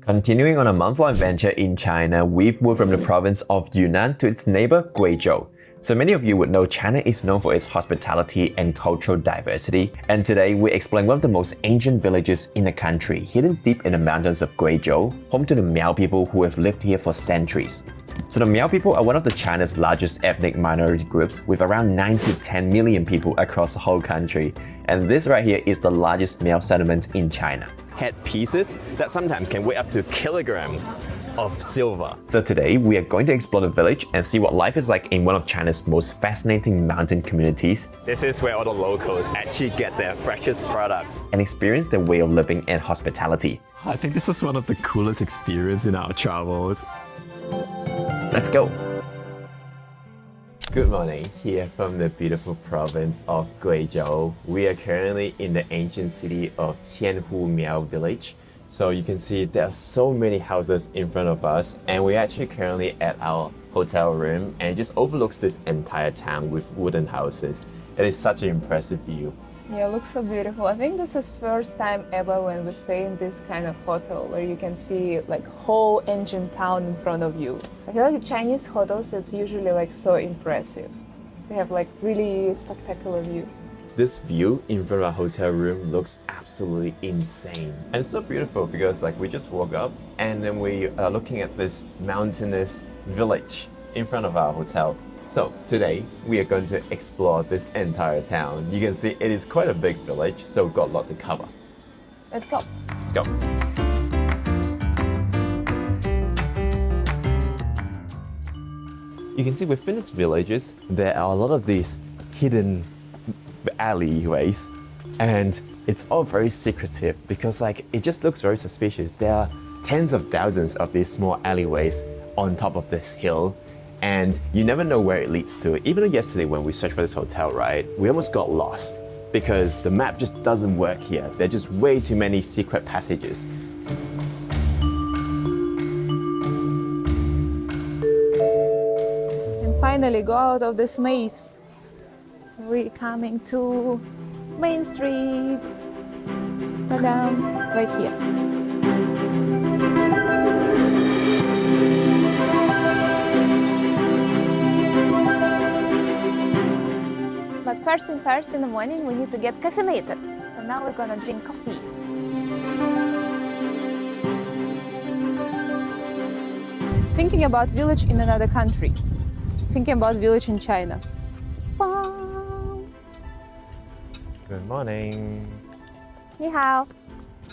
Continuing on a month-long adventure in China, we've moved from the province of Yunnan to its neighbor Guizhou. So many of you would know China is known for its hospitality and cultural diversity, and today we're exploring one of the most ancient villages in the country, hidden deep in the mountains of Guizhou, home to the Miao people who have lived here for centuries. So the Miao people are one of China's largest ethnic minority groups with around 9 to 10 million people across the whole country. And this right here is the largest Miao settlement in China. Headpieces that sometimes can weigh up to kilograms of silver. So today we are going to explore the village and see what life is like in one of China's most fascinating mountain communities. This is where all the locals actually get their freshest products and experience their way of living and hospitality. I think this is one of the coolest experiences in our travels. Let's go! Good morning, here from the beautiful province of Guizhou. We are currently in the ancient city of Qianhu Miao Village. So you can see there are so many houses in front of us, and we're actually currently at our hotel room, and it just overlooks this entire town with wooden houses. It is such an impressive view. Yeah, it looks so beautiful. I think this is first time ever when we stay in this kind of hotel where you can see like whole ancient town in front of you. I feel like the Chinese hotels is usually like so impressive. They have like really spectacular view. This view in front of our hotel room looks absolutely insane. And it's so beautiful because like we just woke up and then we are looking at this mountainous village in front of our hotel. So today we are going to explore this entire town. You can see it is quite a big village, so we've got a lot to cover. Let's go. Let's go. You can see within its villages, there are a lot of these hidden alleyways, and it's all very secretive because like it just looks very suspicious. There are tens of thousands of these small alleyways on top of this hill, and you never know where it leads to. Even though yesterday when we searched for this hotel, right, we almost got lost because the map just doesn't work here. There are just way too many secret passages. And finally go out of this maze. We're coming to Main Street. Ta-da! Right here. But first thing first, in the morning we need to get caffeinated. So now we're gonna drink coffee. Thinking about village in another country. Thinking about village in China. Good morning. 你好.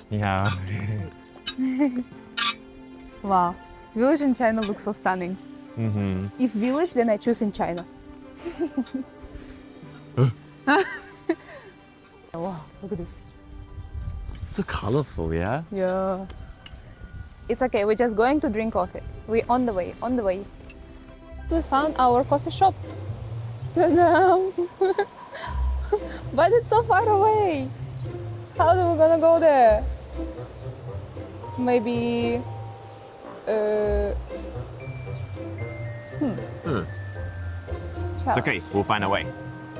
你好. Wow, village in China looks so stunning. If village, then I choose in China. Wow, look at this. So colorful, yeah? Yeah. It's okay, we're just going to drink coffee. We're on the way, on the way. We found our coffee shop. Ta-da! But it's so far away. How are we gonna go there? Maybe... It's okay, we'll find a way.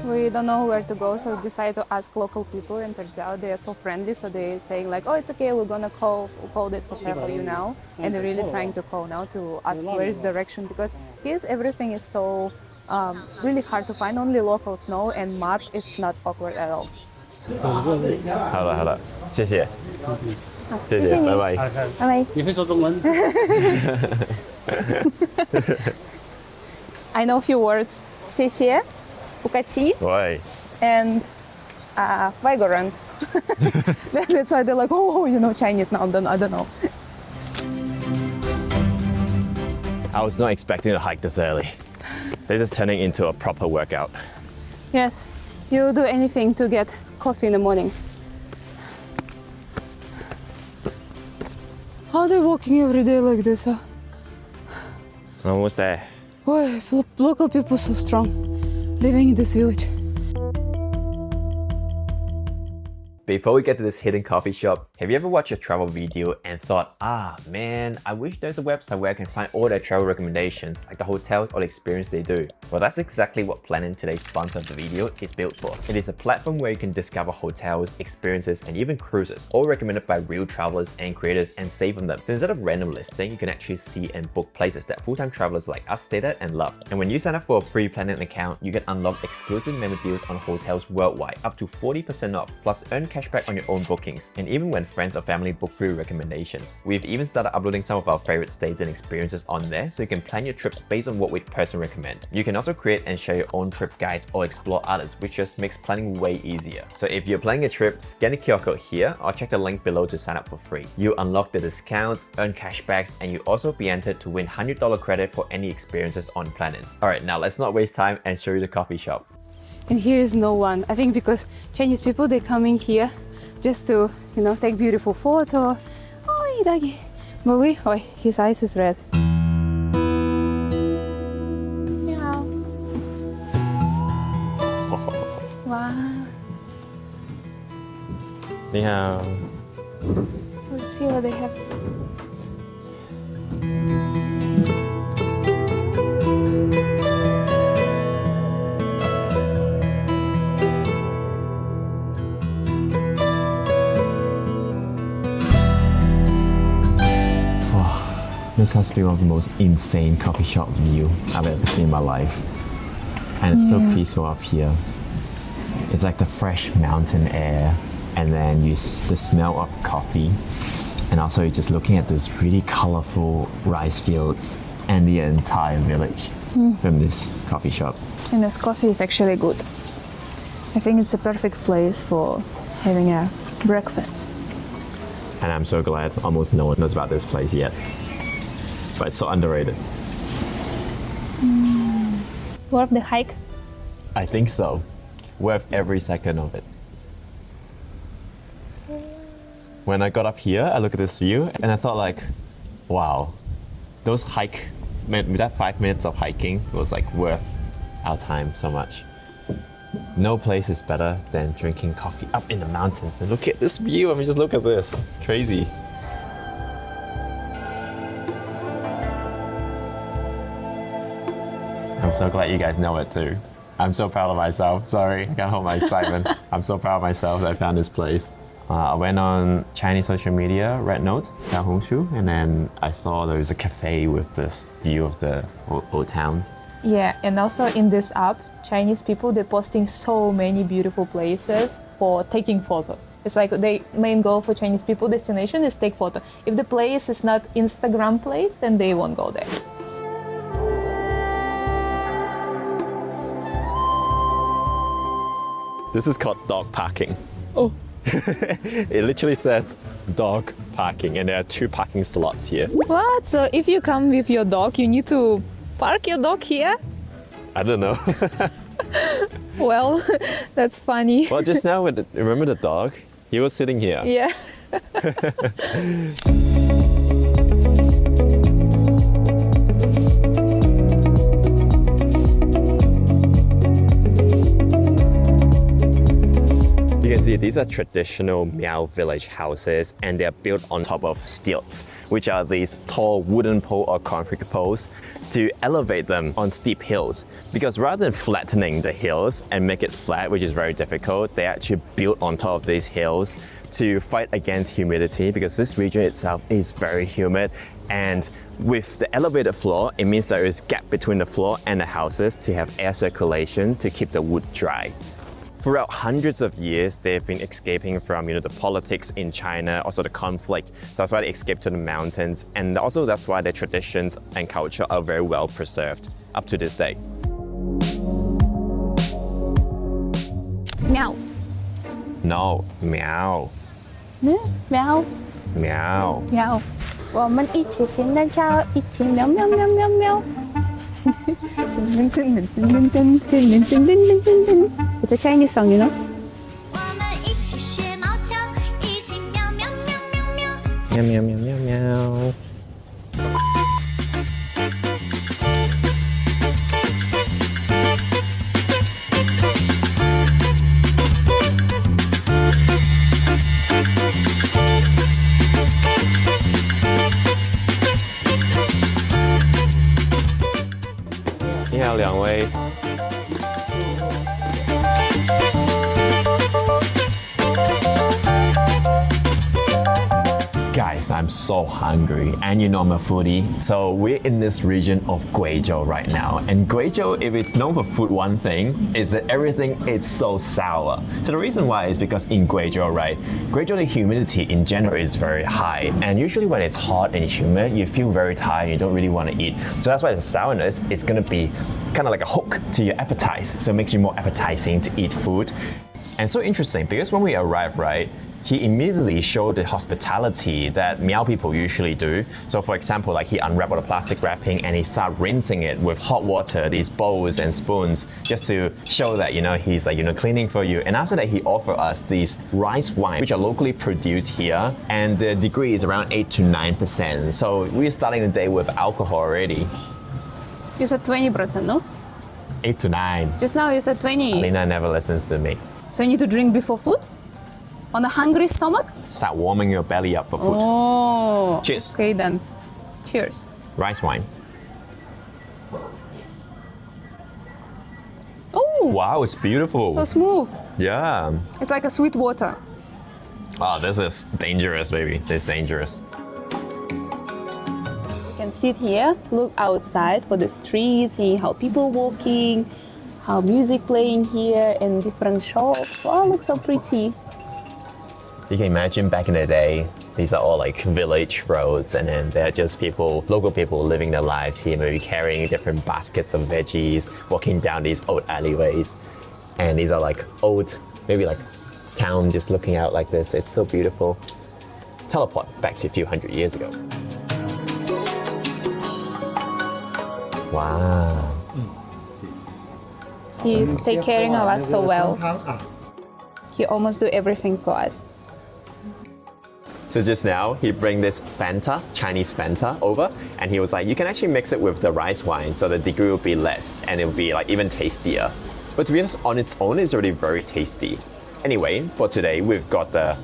We don't know where to go, so we decided to ask local people, and turns out they are so friendly, so they're saying like, oh, it's okay, we're gonna call this cafe for you now. And they're really trying to call now to ask where is the direction, because here everything is so really hard to find. Only locals know, and map is not awkward at all. 好了，谢谢，谢谢，拜拜。拜拜。你会说中文？ I know a few words. 谢谢, Pukati, Why? and Vaigoran. That's why they're like, oh, you know Chinese now. I don't know. I was not expecting to hike this early. This is turning into a proper workout. Yes, you do anything to get coffee in the morning. How are they walking every day like this? Huh? Almost there. Oh, local people so strong, living in this village. Before we get to this hidden coffee shop, have you ever watched a travel video and thought, man, I wish there's a website where I can find all their travel recommendations, like the hotels or the experience they do? Well, that's exactly what Planin, today's sponsor of the video, is built for. It is a platform where you can discover hotels, experiences, and even cruises, all recommended by real travelers and creators, and save on them. So instead of random listing, you can actually see and book places that full-time travelers like us stayed at and loved. And when you sign up for a free Planin account, you can unlock exclusive member deals on hotels worldwide, up to 40% off, plus earn cashback on your own bookings, and even when friends or family book through recommendations. We've even started uploading some of our favorite stays and experiences on there, so you can plan your trips based on what we'd personally recommend. You can also create and share your own trip guides or explore others, which just makes planning way easier. So if you're planning a trip, scan the QR code here or check the link below to sign up for free. You unlock the discounts, earn cashbacks, and you also be entered to win $100 credit for any experiences on Planin. Alright, now let's not waste time and show you the coffee shop. And here is no one. I think because Chinese people, they're coming here just to, take beautiful photo. Oh, doggy. But his eyes is red. Meow. Wow. Ni hao. Let's see what they have. This has to be one of the most insane coffee shop view I've ever seen in my life. And it's so peaceful up here. It's like the fresh mountain air, and then the smell of coffee. And also you're just looking at this really colorful rice fields and the entire village from this coffee shop. And this coffee is actually good. I think it's a perfect place for having a breakfast. And I'm so glad almost no one knows about this place yet. But it's so underrated. Worth the hike? I think so. Worth every second of it. When I got up here, I looked at this view and I thought like, wow, that 5 minutes of hiking was like worth our time so much. No place is better than drinking coffee up in the mountains. And look at this view, just look at this, it's crazy. I'm so glad you guys know it too. I'm so proud of myself. Sorry, I can't hold my excitement. I'm so proud of myself that I found this place. I went on Chinese social media, Red Note, Xiaohongshu, and then I saw there was a cafe with this view of the old town. Yeah, and also in this app, Chinese people, they're posting so many beautiful places for taking photo. It's like the main goal for Chinese people destination is take photo. If the place is not Instagram place, then they won't go there. This is called dog parking. Oh. It literally says dog parking, and there are 2 parking slots here. What? So if you come with your dog, you need to park your dog here? I don't know. Well, that's funny. Well, just now, remember the dog? He was sitting here. Yeah. You can see these are traditional Miao village houses, and they're built on top of stilts, which are these tall wooden pole or concrete poles to elevate them on steep hills. Because rather than flattening the hills and make it flat, which is very difficult, they actually built on top of these hills to fight against humidity, because this region itself is very humid. And with the elevated floor, it means there is gap between the floor and the houses to have air circulation to keep the wood dry. Throughout hundreds of years, they've been escaping from the politics in China, also the conflict. So that's why they escaped to the mountains, and also that's why their traditions and culture are very well preserved up to this day. Meow. No, meow, Meow. meow. Meow. 我们一起行单桥，一起喵喵喵喵喵。It's a Chinese song, you know? 我们一起学猫叫，一起喵喵喵喵喵。喵喵喵喵喵。你好，两位。Guys, I'm so hungry, and you know I'm a foodie. So we're in this region of Guizhou right now. And Guizhou, if it's known for food, one thing is that everything is so sour. So the reason why is because in Guizhou, right, Guizhou, the humidity in general is very high. And usually when it's hot and humid, you feel very tired, you don't really want to eat. So that's why the sourness is going to be kind of like a hook to your appetite. So it makes you more appetizing to eat food. And so interesting because when we arrived, right, he immediately showed the hospitality that Miao people usually do. So for example, like he unwrapped all the plastic wrapping and he started rinsing it with hot water, these bowls and spoons, just to show that, you know, he's like, you know, cleaning for you. And after that, he offered us these rice wine, which are locally produced here. And the degree is around 8 to 9%. So we're starting the day with alcohol already. You said 20%, no? 8 to 9. Just now you said 20. Lena never listens to me. So you need to drink before food? On a hungry stomach? Start warming your belly up for food. Oh. Cheers. Okay then. Cheers. Rice wine. Oh. Wow, it's beautiful. So smooth. Yeah. It's like a sweet water. Oh, this is dangerous, baby. This is dangerous. You can sit here, look outside for the streets, see how people walking, how music playing here in different shops. Wow, looks so pretty. You can imagine back in the day, these are all like village roads, and then they're just people, local people living their lives here, maybe carrying different baskets of veggies, walking down these old alleyways. And these are like old, maybe like town just looking out like this. It's so beautiful. Teleport back to a few hundred years ago. Wow. He's taking care of us so well. He almost do everything for us. So just now, he bring this Fanta, Chinese Fanta over, and he was like, you can actually mix it with the rice wine, so the degree will be less, and it will be like even tastier. But to be honest, on its own, it's already very tasty. Anyway, for today, we've got the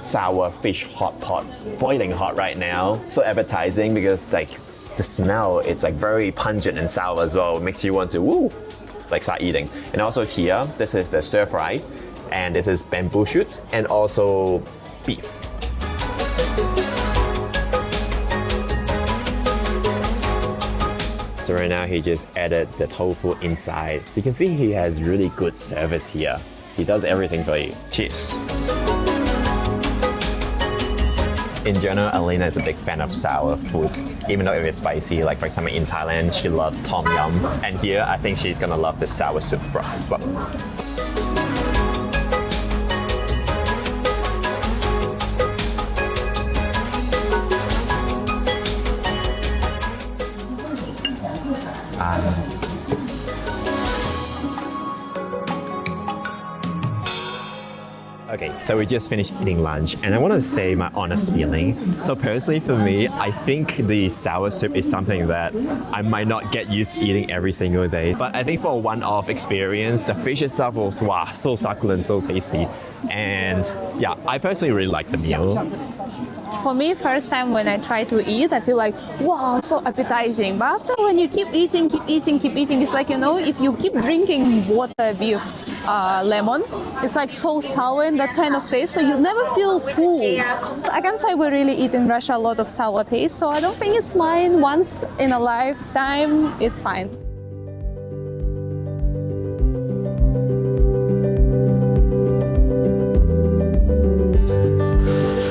sour fish hot pot, boiling hot right now. So appetizing because like the smell, it's like very pungent and sour as well. It makes you want to, woo, like start eating. And also here, this is the stir fry, and this is bamboo shoots, and also beef. So right now he just added the tofu inside. So you can see he has really good service here. He does everything for you. Cheers. In general, Alina is a big fan of sour food, even though if it's spicy. Like for example, in Thailand, she loves tom yum. And here, I think she's gonna love the sour soup broth as well. Okay, so we just finished eating lunch, and I want to say my honest feeling. So personally for me, I think the sour soup is something that I might not get used to eating every single day. But I think for a one-off experience, the fish itself was, wow, so succulent, so tasty. And yeah, I personally really like the meal. For me, first time when I try to eat, I feel like, wow, so appetizing. But after when you keep eating, it's like, you know, if you keep drinking water with lemon, it's like so sour and that kind of taste, so you never feel full. I can say we really eat in Russia a lot of sour taste, so I don't think it's mine. Once in a lifetime, it's fine.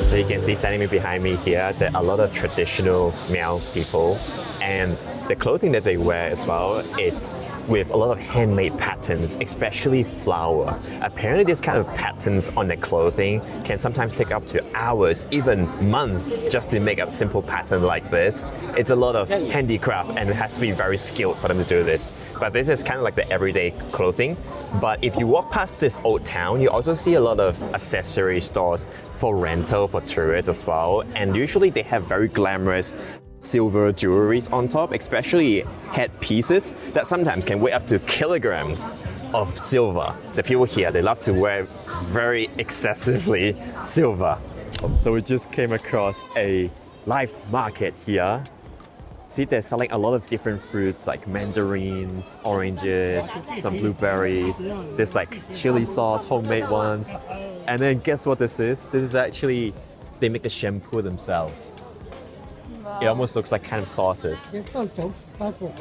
So you can see standing behind me here, there are a lot of traditional Miao people, and the clothing that they wear as well, it's with a lot of handmade patterns, especially flower. Apparently this kind of patterns on their clothing can sometimes take up to hours, even months, just to make a simple pattern like this. It's a lot of handicraft and it has to be very skilled for them to do this. But this is kind of like the everyday clothing. But if you walk past this old town, you also see a lot of accessory stores for rental, for tourists as well. And usually they have very glamorous silver jewelries on top, especially head pieces that sometimes can weigh up to kilograms of silver. The people here, they love to wear very excessively silver. So we just came across a live market here, See, they're selling a lot of different fruits like mandarins, oranges, some blueberries. There's like chili sauce, homemade ones. And then guess what this is? This is actually, they make the shampoo themselves. It almost looks like kind of sauces.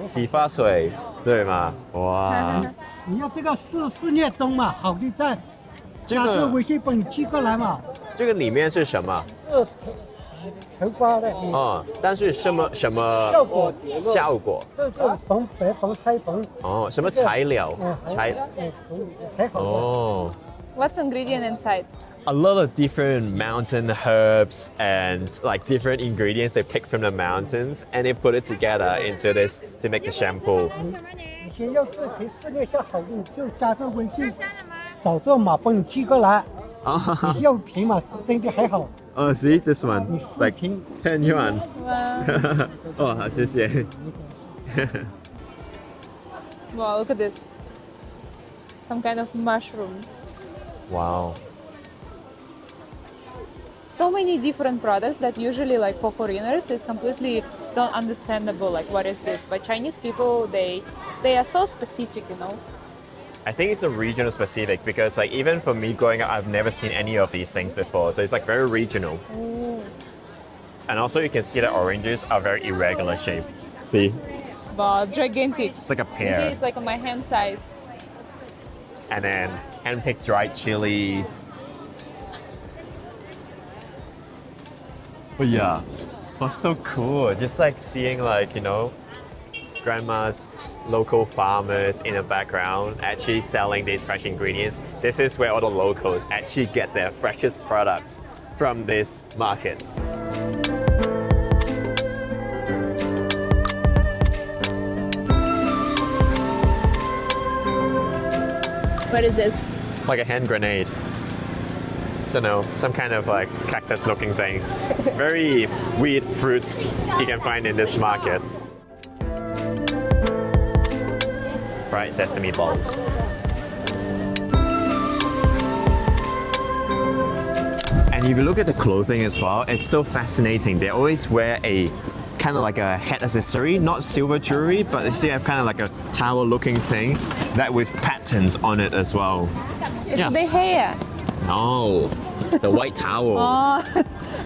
洗发水，对吗？哇，你要这个4列中嘛，好的在加这微信帮你寄过来嘛。这个里面是什么？这头发的，但是什么效果？这防白防拆防。哦，什么材料？还好。哦。 What's ingredient inside? A lot of different mountain herbs and like different ingredients they pick from the mountains and they put it together into this to make the shampoo. 你先要这可以试验一下好的，你就加这微信，扫这码帮你寄过来。你要瓶嘛，真的还好。Oh, see this one, 你 like 瓶。10 yuan. Wow. 哦，好，谢谢。 Wow, look at this. Some kind of mushroom. Wow. So many different products that usually like for foreigners is completely don't understandable like what is this, but Chinese people they are so specific, you know. I think it's a regional specific because like even for me growing up, I've never seen any of these things before. So it's like very regional. Ooh. And also you can see the oranges are very irregular shape. See? Wow, gigantic. It's like a Maybe pear. it's like my hand size. And then hand-picked dried chili. But yeah, that's so cool. Just like seeing like, you know, grandma's local farmers in the background actually selling these fresh ingredients. This is where all the locals actually get their freshest products from these markets. What is this? Like a hand grenade. Don't know, some kind of like cactus looking thing. Very weird fruits you can find in this market. Fried sesame balls. And if you look at the clothing as well, it's so fascinating. They always wear a kind of like a head accessory, not silver jewelry, but they still have kind of like a towel looking thing that with patterns on it as well. It's the hair. No, the white towel. Oh,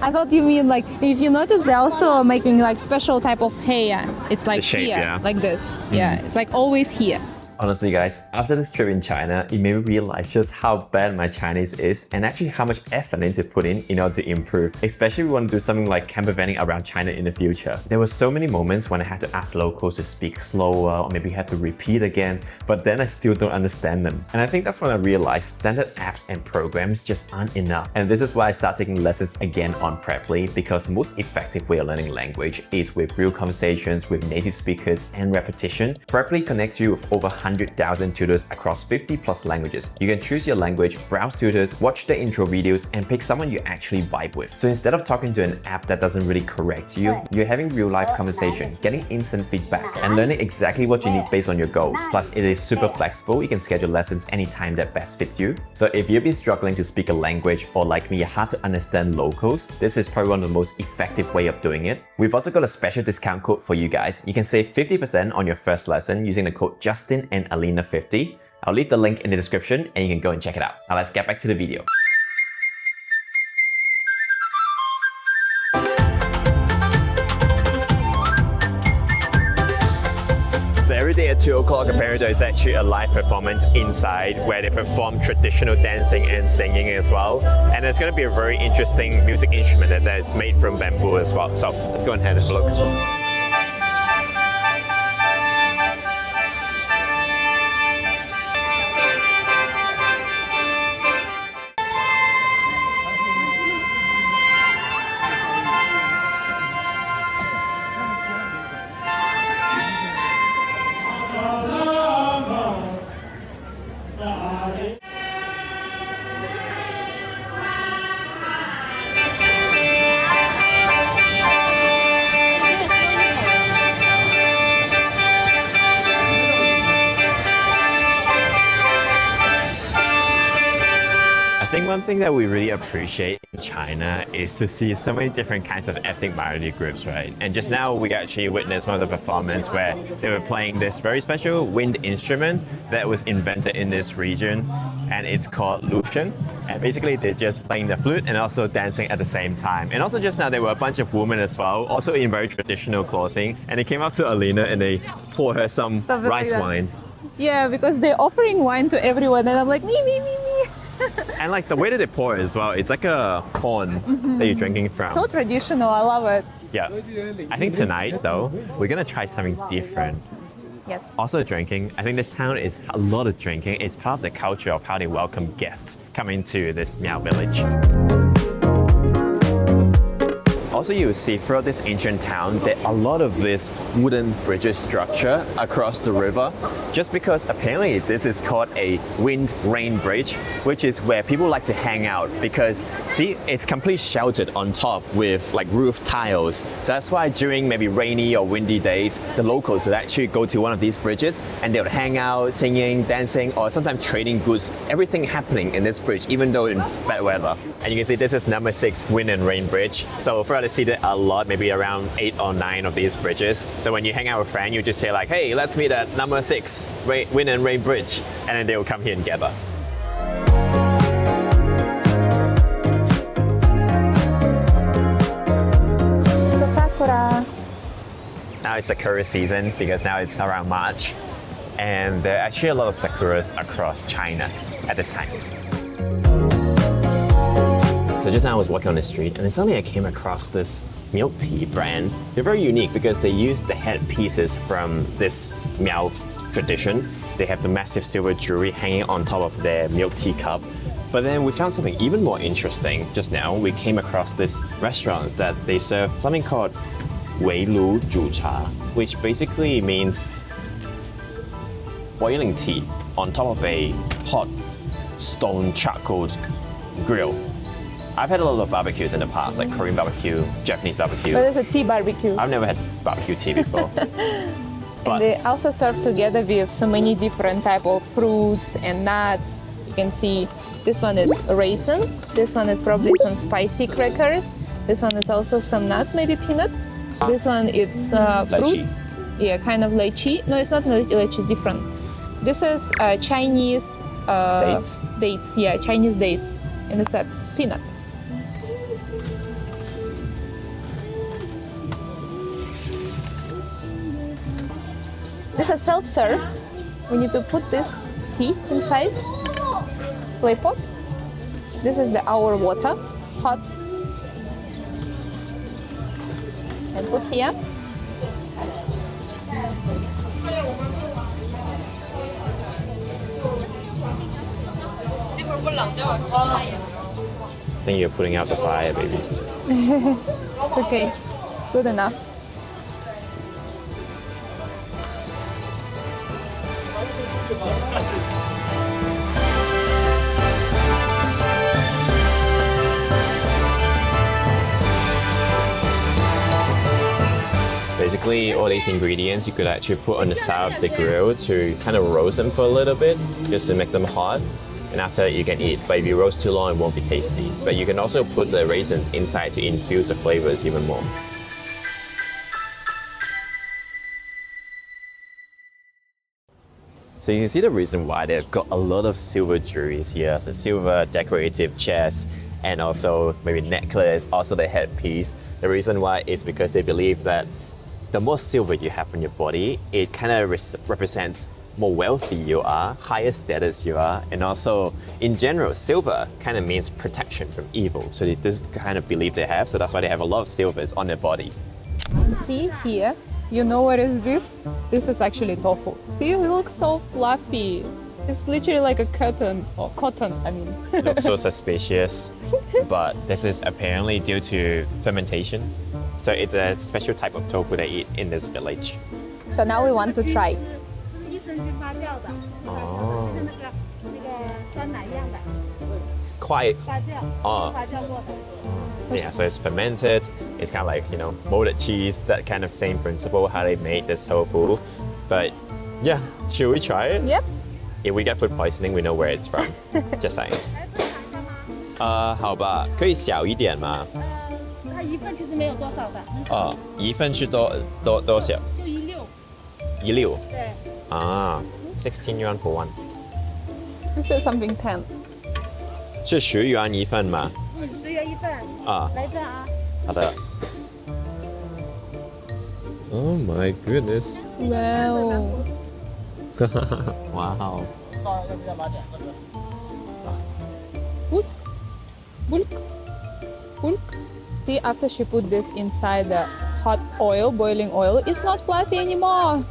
I thought you mean like if you notice they're also making like special type of hair. It's like The shape, here, yeah. like this. Yeah, it's like always here. Honestly guys, after this trip in China, it made me realize just how bad my Chinese is and actually how much effort I need to put in order to improve, especially if we want to do something like camper vanning around China in the future. There were so many moments when I had to ask locals to speak slower or maybe had to repeat again, but then I still don't understand them. And I think that's when I realized standard apps and programs just aren't enough. And this is why I started taking lessons again on Preply, because the most effective way of learning language is with real conversations with native speakers and repetition. Preply connects you with over 100,000 tutors across 50 plus languages. You can choose your language, browse tutors, watch the intro videos, and pick someone you actually vibe with. So instead of talking to an app that doesn't really correct you, you're having real life conversation, getting instant feedback, and learning exactly what you need based on your goals. Plus, it is super flexible. You can schedule lessons anytime that best fits you. So if you've been struggling to speak a language or like me, hard to understand locals, this is probably one of the most effective way of doing it. We've also got a special discount code for you guys. You can save 50% on your first lesson using the code Justin and Alina 50. I'll leave the link in the description and you can go and check it out. Now let's get back to the video. So every day at 2 o'clock apparently there is actually a live performance inside where they perform traditional dancing and singing as well. And there's going to be a very interesting music instrument that is made from bamboo as well. So let's go ahead and have a look. thing that we really appreciate in China is to see so many different kinds of ethnic minority groups, right? And just now we actually witnessed one of the performances where they were playing this very special wind instrument that was invented in this region, and it's called Lushan. And basically they're just playing the flute and also dancing at the same time. And also just now there were a bunch of women as well, also in very traditional clothing, and they came up to Alina and they poured her some Something rice like that. wine. Yeah, because they're offering wine to everyone, and I'm like, me. And like the way that they pour it as well, it's like a horn that you're drinking from. So traditional, I love it. Yeah. I think tonight though, we're gonna try something different. Yes. Also drinking. I think this town is a lot of drinking. It's part of the culture of how they welcome guests coming to this Miao village. Also, you see throughout this ancient town that a lot of this wooden bridges structure across the river, just because apparently this is called a wind-rain bridge, which is where people like to hang out because, see, it's completely sheltered on top with like roof tiles. So that's why during maybe rainy or windy days, the locals would actually go to one of these bridges and they would hang out, singing, dancing, or sometimes trading goods. Everything happening in this bridge, even though it's bad weather. And you can see this is number 6 wind and rain bridge. So throughout see that a lot, maybe around 8 or 9 of these bridges. So when you hang out with a friend, you just say like, hey, let's meet at number 6 wind and rain bridge, and then they will come here and gather. The sakura. Now it's sakura season because now it's around March, and there are actually a lot of sakuras across China at this time. So just now I was walking on the street and then suddenly I came across this milk tea brand. They're very unique because they use the head pieces from this Miao tradition. They have the massive silver jewelry hanging on top of their milk tea cup. But then we found something even more interesting. Just now we came across this restaurant that they serve something called Wei Lu Zhu Cha, which basically means boiling tea on top of a hot stone charcoal grill. I've had a lot of barbecues in the past, like Korean barbecue, Japanese barbecue. But it's a tea barbecue. I've never had barbecue tea before. And they also serve together with so many different type of fruits and nuts. You can see this one is raisin. This one is probably some spicy crackers. This one is also some nuts, maybe peanut. This one is fruit. Lychee. Yeah, kind of lychee. No, it's not lychee, it's different. This is Chinese Dates? Dates, yeah, Chinese dates. And it's a peanut. This is self-serve. We need to put this tea inside clay pot. This is our water, hot. And put here. I think you're putting out the fire, baby. It's okay, good enough. Basically, all these ingredients you could actually put on the side of the grill to kind of roast them for a little bit, just to make them hot. And after you can eat. But if you roast too long, it won't be tasty. But you can also put the raisins inside to infuse the flavors even more. So you can see the reason why they've got a lot of silver jewelries here. So silver decorative chairs and also maybe necklace, also the headpiece. The reason why is because they believe that the more silver you have on your body, it kind of represents more wealthy you are, higher status you are, and also in general, silver kind of means protection from evil. So this is the kind of belief they have, so that's why they have a lot of silvers on their body. And see here, you know what is this? This is actually tofu. See, it looks so fluffy. It's literally like a cotton, I mean. It looks so suspicious, but this is apparently due to fermentation. So it's a special type of tofu they eat in this village. So now we want to try. Oh. It's quite, yeah, so it's fermented. It's kind of like, molded cheese, that kind of same principle, how they made this tofu. But yeah, should we try it? Yep. If we get food poisoning, we know where it's from. Just saying. 好吧，可以小一点吗？它一份其实没有多少的，一份是多少？就16。16。对。16 yuan for one。I said something 10. 是10元一份吗？ 10元一份。来一份啊。好的。Oh my goodness！ Wow. Wow. See, after she put this inside the hot oil, boiling oil, it's not fluffy anymore.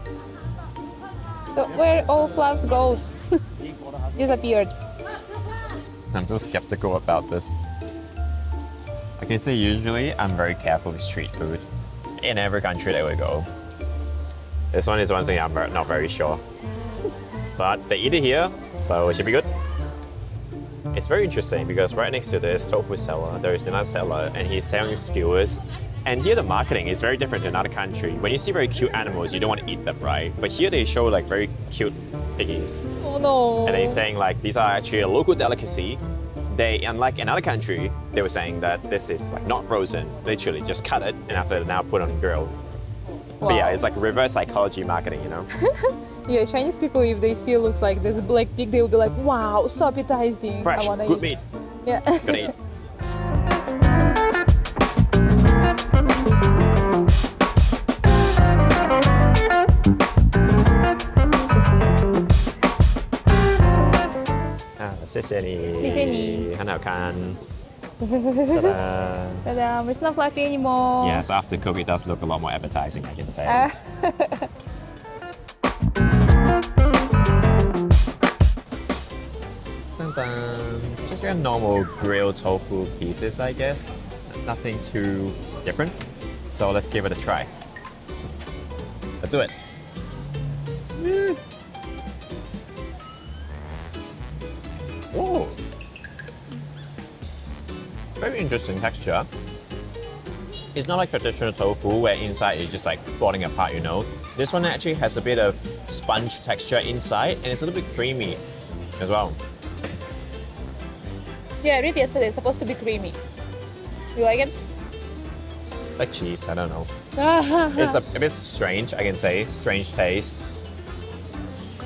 So where all fluffs goes? Disappeared. I'm so skeptical about this. I can say usually I'm very careful with street food in every country that we go. This one is one thing I'm not very sure. But they eat it here, so it should be good. It's very interesting because right next to this tofu seller, there is another seller and he's selling skewers. And here the marketing is very different to another country. When you see very cute animals, you don't want to eat them, right? But here they show like very cute piggies. Oh no. And they're saying like these are actually a local delicacy. They, unlike another country, they were saying that this is like not frozen, literally just cut it and after now put on the grill. Wow. But yeah, it's like reverse psychology marketing, you know? Yeah, Chinese people, if they see it looks like this black pig, they will be like, wow, so appetizing. Fresh, I wanna good eat. meat, Yeah. gonna eat. Ah, 谢谢你。谢谢你。很好看。Ta-da. Ta-da, it's not fluffy anymore. Yeah, so after cook, it does look a lot more appetizing, I can say. Dun-dun. Just like a normal grilled tofu pieces, I guess. Nothing too different. So let's give it a try. Let's do it. Oh, very interesting texture. It's not like traditional tofu where inside is just like falling apart, you know. This one actually has a bit of sponge texture inside and it's a little bit creamy as well. Yeah, I read yesterday, it's supposed to be creamy. You like it? Like cheese, I don't know. It's a bit strange, I can say. Strange taste.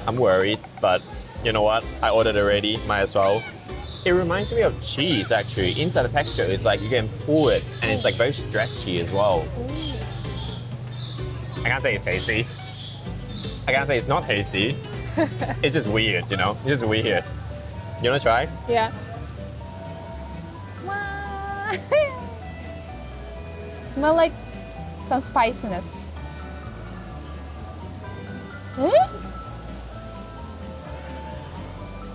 I'm worried, but you know what? I ordered already, might as well. It reminds me of cheese actually. Inside the texture, it's like you can pull it and it's like very stretchy as well. I can't say it's tasty. I can't say it's not tasty. It's just weird, you know? It's just weird. You wanna try? Yeah. Wow. Smell like some spiciness.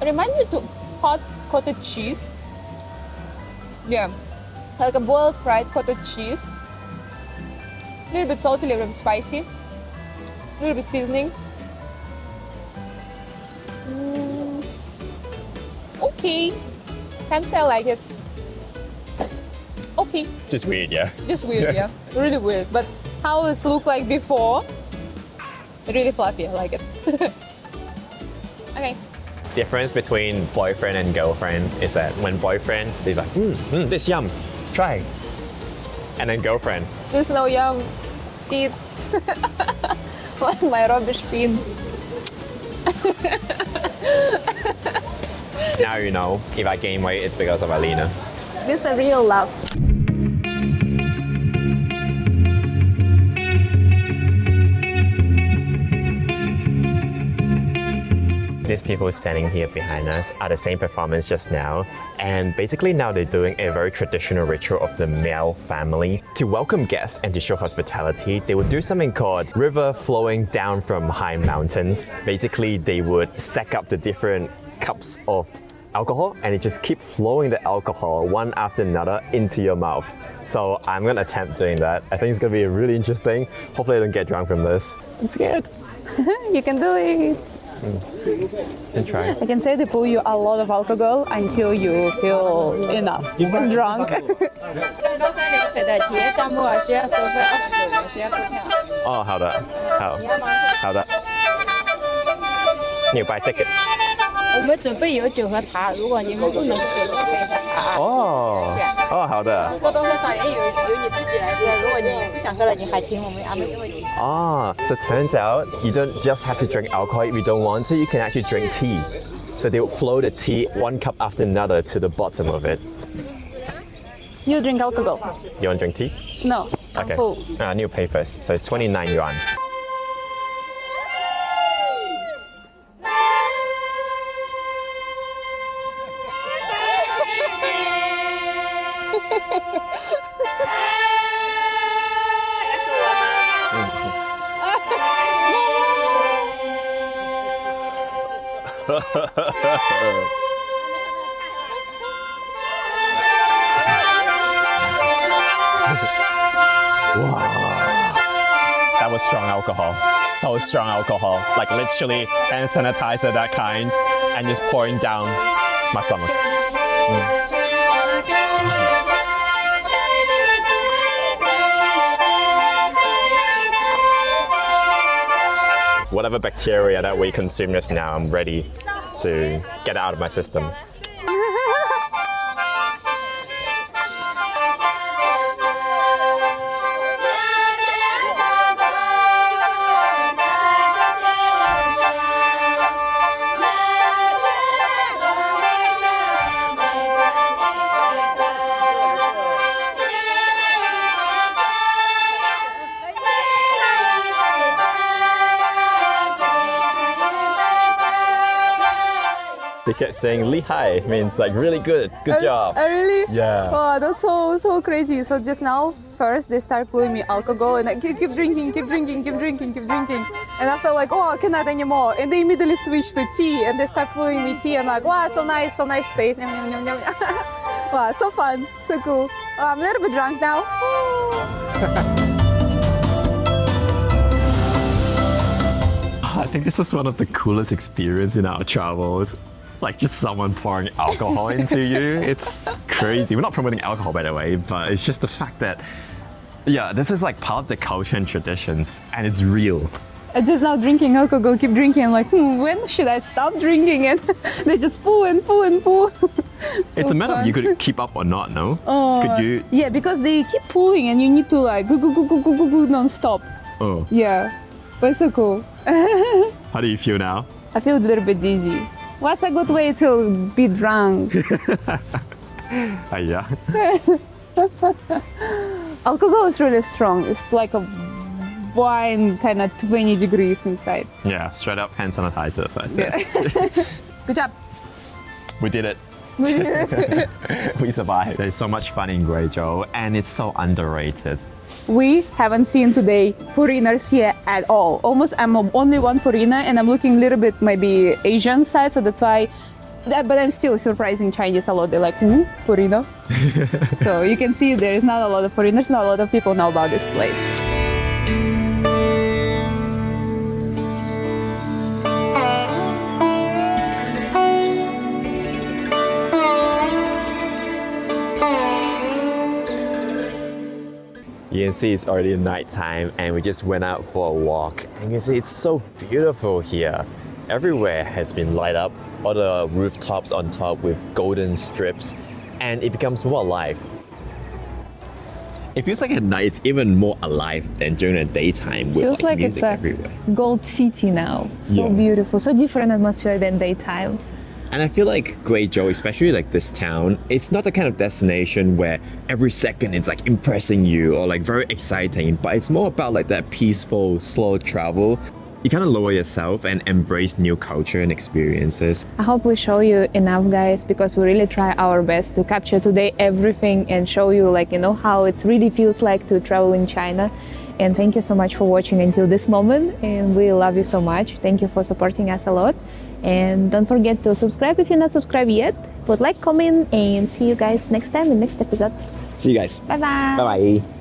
Remind me to hot cottage cheese. Yeah, like a boiled fried cottage cheese. A little bit salty, a little bit spicy. A little bit seasoning. Okay, can't say I like it. Okay. Just weird, yeah. Just weird, yeah. Really weird. But how it's looked like before, really fluffy. I like it. Okay. Difference between boyfriend and girlfriend is that when boyfriend, they're like, this yum, try. And then girlfriend, There's no yum. Eat. Like my rubbish bin. now you know, if I gain weight, it's because of Alina. This is a real love. These people standing here behind us are the same performance just now, and basically now they're doing a very traditional ritual of the Miao family. To welcome guests and to show hospitality, they would do something called river flowing down from high mountains. Basically, they would stack up the different cups of alcohol and it just keep flowing the alcohol one after another into your mouth. So I'm gonna attempt doing that. I think it's gonna be really interesting. Hopefully I don't get drunk from this. I'm scared. You can do it. And try. I can say they pour you a lot of alcohol until you feel enough. Drunk. 高山流水的体验项目需要收费29元，需要购票。哦，好的，好，好的。You buy tickets. 我们准备有酒和茶，如果你们不能喝酒，可以喝茶啊。哦，好的。多多少少也有你自己来喝，如果你不想喝了，你还听我们安排会有茶。So turns out you don't just have to drink alcohol if you don't want to, you can actually drink tea. So they will flow the tea one cup after another to the bottom of it. You drink alcohol? You want to drink tea? No. I'm Okay. full. New pay first. So it's 29 yuan. That was strong alcohol. So strong alcohol. Like literally hand sanitizer, that kind, and just pouring down my stomach. Whatever bacteria that we consume just now, I'm ready to get out of my system. They kept saying "lihai" means like really good, good job. Really? Yeah. Wow, that's so crazy. So just now, first they start pouring me alcohol and I keep drinking. And after like, oh, I cannot anymore. And they immediately switch to tea and they start pouring me tea and like, wow, so nice taste. Wow, so fun, so cool. I'm a little bit drunk now. I think this is one of the coolest experiences in our travels. Like just someone pouring alcohol into you. It's crazy. We're not promoting alcohol, by the way, but it's just the fact that, yeah, this is like part of the culture and traditions, and it's real. I just now drinking alcohol, keep drinking. I'm like, when should I stop drinking? And they just pull and pull and pull. It's a matter of you could keep up or not, no? Could you? Yeah, because they keep pulling and you need to like go non-stop. Oh. Yeah, but it's so cool. How do you feel now? I feel a little bit dizzy. What's a good way to be drunk? Yeah. Alcohol is really strong. It's like a wine, kind of 20 degrees inside. Yeah, straight up hand sanitizer, so I said. Good job. We did it. We survived. There's so much fun in Guizhou, and it's so underrated. We haven't seen today foreigners here at all. Almost I'm only one foreigner and I'm looking a little bit maybe Asian side, so that's why, but I'm still surprising Chinese a lot. They're like, foreigner? So you can see there is not a lot of foreigners, not a lot of people know about this place. You can see it's already nighttime and we just went out for a walk. And you can see it's so beautiful here. Everywhere has been light up, all the rooftops on top with golden strips, and it becomes more alive. It feels like at night it's even more alive than during the daytime with Feels like music it's a everywhere. gold city now. So Yeah. beautiful, so different atmosphere than daytime. And I feel like Guizhou, especially like this town, it's not the kind of destination where every second it's like impressing you or like very exciting, but it's more about like that peaceful, slow travel. You kind of lower yourself and embrace new culture and experiences. I hope we show you enough, guys, because we really try our best to capture today everything and show you like, you know, how it really feels like to travel in China. And thank you so much for watching until this moment, and we love you so much. Thank you for supporting us a lot. And don't forget to subscribe if you're not subscribed yet. Put like, comment, and see you guys next time in next episode. See you guys. Bye bye. Bye bye.